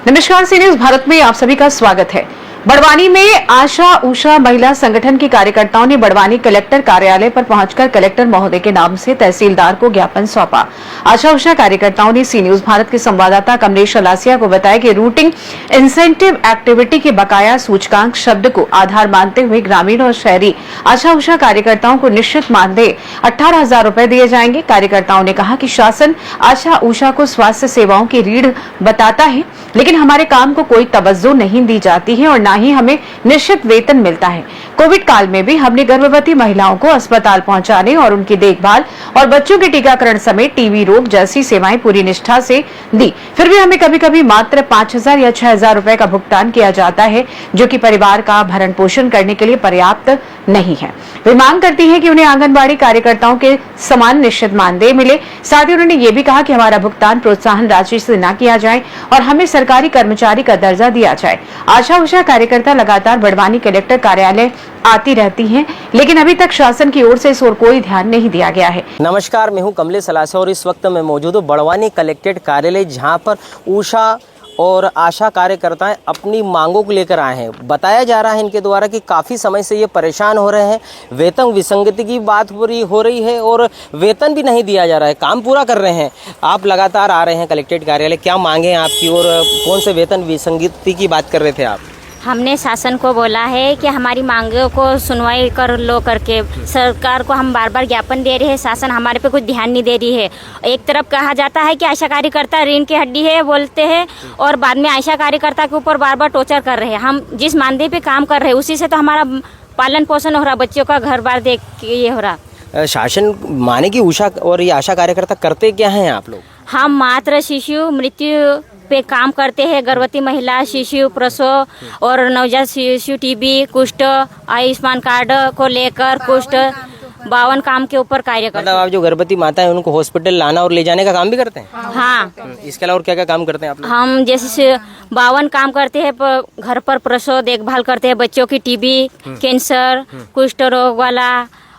नमस्कार, सी न्यूज भारत में आप सभी का स्वागत है। बड़वानी में आशा उषा महिला संगठन की कार्यकर्ताओं ने बड़वानी कलेक्टर कार्यालय पर पहुंचकर कलेक्टर महोदय के नाम से तहसीलदार को ज्ञापन सौंपा। आशा उषा कार्यकर्ताओं ने सी न्यूज भारत के संवाददाता कमलेश अलासिया को बताया कि रूटिंग इंसेंटिव एक्टिविटी के बकाया सूचकांक शब्द को आधार मानते हुए ग्रामीण और शहरी आशा उषा कार्यकर्ताओं को निश्चित मानदेय 18,000 रुपए दिए जाएंगे। कार्यकर्ताओं ने कहा कि शासन आशा उषा को स्वास्थ्य सेवाओं की रीढ़ बताता है, लेकिन हमारे काम को कोई तवज्जो नहीं दी जाती है और न ही हमें निश्चित वेतन मिलता है। कोविड काल में भी हमने गर्भवती महिलाओं को अस्पताल पहुंचाने और उनकी देखभाल और बच्चों के टीकाकरण समेत टीबी रोग जैसी सेवाएं पूरी निष्ठा से दी। फिर भी हमें कभी-कभी मात्र 5,000 या 6,000 रुपए का भुगतान किया जाता है, जो कि परिवार का भरण पोषण करने के लिए पर्याप्त नहीं है। वे मांग करती है कि उन्हें आंगनबाड़ी कार्यकर्ताओं के समान निश्चित मानदेय मिले। साथ ही उन्होंने ये भी कहा कि हमारा भुगतान प्रोत्साहन राशि से न किया जाए और हमें सरकारी कर्मचारी का दर्जा दिया जाए। आशा उषा कार्यकर्ता लगातार बड़वानी कलेक्टर कार्यालय आती रहती हैं, लेकिन अभी तक शासन की ओर से इस ओर कोई ध्यान नहीं दिया गया है। नमस्कार, मैं हूं कमलेश अलासिया और इस वक्त मैं मौजूद हूं बड़वानी कलेक्ट्रेट कार्यालय, जहां पर उषा और आशा कार्यकर्ताएं अपनी मांगों को लेकर आए हैं। बताया जा रहा है इनके द्वारा कि काफ़ी समय से ये परेशान हो रहे हैं। वेतन विसंगति की बात पूरी हो रही है और वेतन भी नहीं दिया जा रहा है। काम पूरा कर रहे हैं, आप लगातार आ रहे हैं कलेक्ट्रेट कार्यालय, क्या मांगे हैं आपकी और कौन से वेतन विसंगति की बात कर रहे थे आप? हमने शासन को बोला है कि हमारी मांगों को सुनवाई कर लो करके। सरकार को हम बार बार ज्ञापन दे रहे हैं, शासन हमारे पे कुछ ध्यान नहीं दे रही है। एक तरफ कहा जाता है कि आशा कार्यकर्ता रीढ़ की हड्डी है बोलते हैं और बाद में आशा कार्यकर्ता के ऊपर बार बार टॉर्चर कर रहे हैं। हम जिस मानदेय पे काम कर रहे हैं उसी से तो हमारा पालन पोषण हो रहा, बच्चों का घर बार देख के ये हो रहा। शासन माने कि उषा और ये आशा कार्यकर्ता करते क्या हैं आप लोग? हम मात्र शिशु मृत्यु पे काम करते हैं, गर्भवती महिला, शिशु प्रसव और नवजात शिशु, टीबी, कुष्ठ, आयुष्मान कार्ड को लेकर कुष्ठ 52 काम के ऊपर कार्य करते हैं। मतलब आप जो गर्भवती माता है उनको हॉस्पिटल लाना और ले जाने का काम भी करते हैं? हाँ। इसके अलावा और क्या क्या काम करते हैं आप लोग? हम जैसे 52 काम करते हैं, घर पर प्रसव देखभाल करते हैं, बच्चों की टीबी, कैंसर, कुष्ठ रोग वाला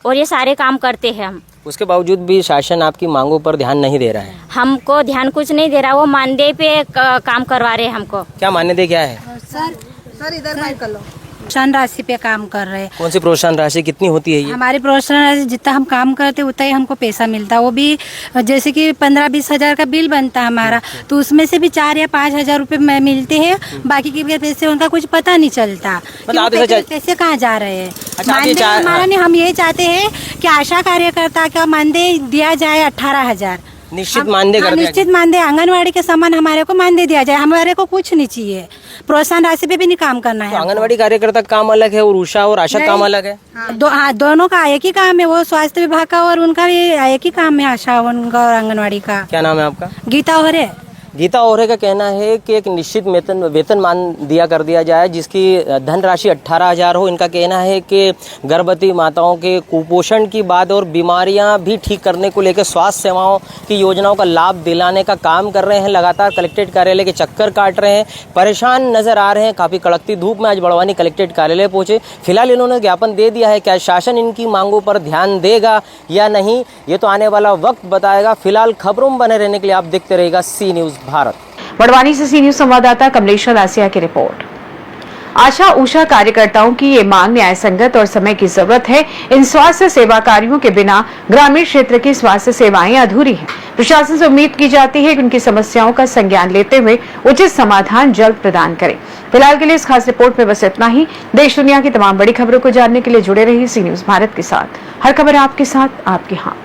और ये सारे काम करते हैं हम। उसके बावजूद भी शासन आपकी मांगों पर ध्यान नहीं दे रहा है? हमको ध्यान कुछ नहीं दे रहा, वो मानदेय पे काम करवा रहे हैं हमको। क्या मानदेय क्या है? सर इधर माइक कर लो। प्रोत्साहन राशि पे काम कर रहे हैं। कौन सी प्रोत्साहन राशि कितनी होती है ये? हमारी प्रोत्साहन राशि जितना हम काम करते उतना ही हमको पैसा मिलता है। वो भी जैसे कि 15-20 हजार का बिल बनता है हमारा, तो उसमें से भी 4 या 5 हजार रुपए मिलते हैं। बाकी के पैसे उनका कुछ पता नहीं चलता, पैसे कहाँ जा रहे हैं। मानदेय हमारा नहीं, हम ये चाहते हैं कि आशा कार्यकर्ता का मानदेय दिया जाए 18,000 निश्चित मानदेय कर दिया। निश्चित मानदेय आंगनवाड़ी के समान हमारे को मानदेय दिया जाए। हमारे को कुछ नहीं चाहिए, प्रोत्साहन राशि पे भी नहीं काम करना है। तो आंगनवाड़ी कार्यकर्ता का काम अलग है और उषा और आशा काम अलग है? दोनों का एक ही काम है, वो स्वास्थ्य विभाग का और उनका भी एक ही काम है, आशा उनका और आंगनवाड़ी का। क्या नाम है आपका? गीता ओरे। गीता ओरे का कहना है कि एक निश्चित वेतन मान दिया कर दिया जाए जिसकी धनराशि 18,000 हो। इनका कहना है कि गर्भवती माताओं के कुपोषण की बात और बीमारियां भी ठीक करने को लेकर स्वास्थ्य सेवाओं की योजनाओं का लाभ दिलाने का काम कर रहे हैं। लगातार कलेक्ट्रेट कार्यालय के चक्कर काट रहे हैं, परेशान नजर आ रहे हैं। काफ़ी कड़कती धूप में आज बड़वानी कलेक्ट्रेट कार्यालय पहुंचे। फिलहाल इन्होंने ज्ञापन दे दिया है। क्या शासन इनकी मांगों पर ध्यान देगा या नहीं, ये तो आने वाला वक्त बताएगा। फिलहाल खबरों में बने रहने के लिए आप देखते रहेगा सी न्यूज़ भारत। बड़वानी से सी न्यूज संवाददाता कमलेश अलासिया की रिपोर्ट। आशा उषा कार्यकर्ताओं की ये मांग न्याय संगत और समय की जरूरत है। इन स्वास्थ्य सेवा कार्यों के बिना ग्रामीण क्षेत्र की स्वास्थ्य सेवाएं अधूरी हैं। प्रशासन से उम्मीद की जाती है कि उनकी समस्याओं का संज्ञान लेते हुए उचित समाधान जल्द प्रदान करें। फिलहाल के लिए इस खास रिपोर्ट में बस इतना ही। देश दुनिया की तमाम बड़ी खबरों को जानने के लिए जुड़े रहिए सी न्यूज भारत के साथ। हर खबर आपके साथ, आपके हाथ।